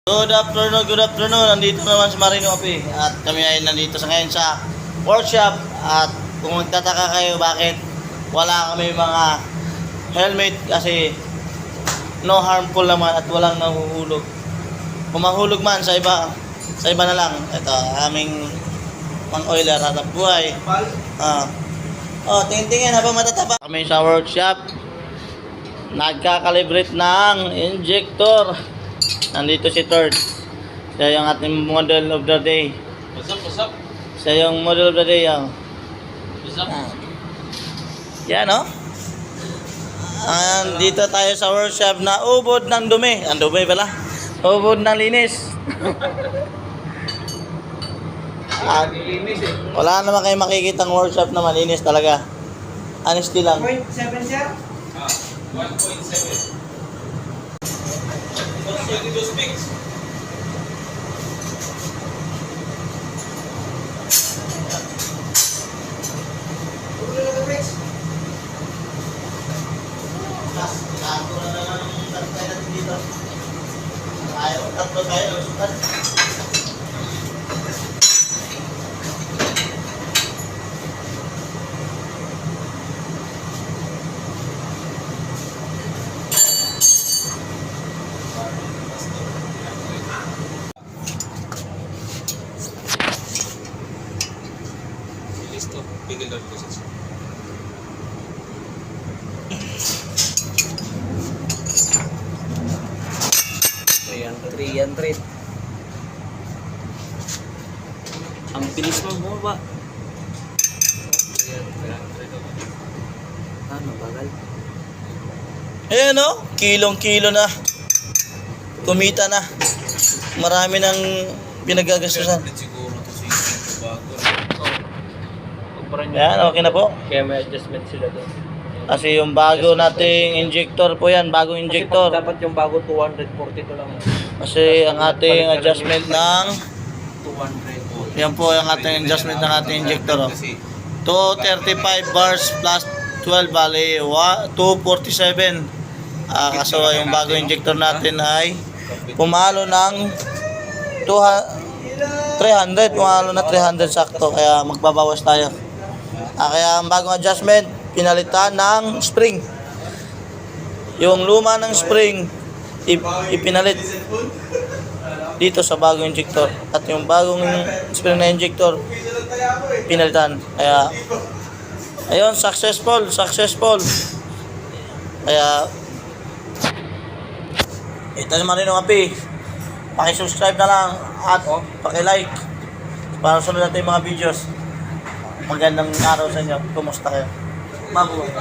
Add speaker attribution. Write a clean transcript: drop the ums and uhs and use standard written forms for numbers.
Speaker 1: Good afternoon. Nandito naman si Marino Api at kami ay nandito sa ngayon sa workshop at kung magtataka kayo bakit wala kami mga helmet kasi no harmful naman at walang nahuhulog. Kung mahulog man sa iba na lang. Ito aming pang oiler at buhay. Tingin-tingin habang matataba. Kami sa workshop nagkakalibrate ng injector. Nandito si Third. Siya yung ating model of the day.
Speaker 2: What's up?
Speaker 1: Siya yung model of the day.
Speaker 2: What's up?
Speaker 1: Yan, no? Dito tayo sa workshop na ubod ng dumi. Ang dumi pala. Ubod ng linis. At wala naman kayo makikitang workshop na malinis talaga. Honesty lang.
Speaker 3: 0.7 sir?
Speaker 2: 1.7. Pwede to speaks.
Speaker 1: Tatlo tayo.
Speaker 2: Listo. Pigil daw dito sa
Speaker 3: Ang bilis mo ba? Ano, bagal?
Speaker 1: Ayan, no? Kilong-kilo na. Kumita na. Marami nang pinagagastusan.
Speaker 2: siguro to si bago.
Speaker 1: Yan, okay na po.
Speaker 3: Kaya may adjustment sila doon.
Speaker 1: Kasi yung bago nating injector po yan, bagong injector.
Speaker 3: Dapat yung bago 240 to lang.
Speaker 1: Kasi ang ating adjustment ng
Speaker 3: 200.
Speaker 1: yan po yung ating adjustment ng ating injector. 235 bars plus 12 bali 247. Kaso yung bago injector natin ay pumalo ng 300, pumalo na 300 sakto, kaya magbabawas tayo. Kaya ang bagong adjustment, pinalitan ng spring. Yung luma ng spring ipinalit dito sa bagong injector, at yung bagong spring na injector pinalitan. Kaya ayun, successful. Kaya ito naman rin yung api. Paki-subscribe na lang at paki-like para sunod natin yung mga videos. Magandang araw sa inyo. Kumusta kayo? Mabuhay.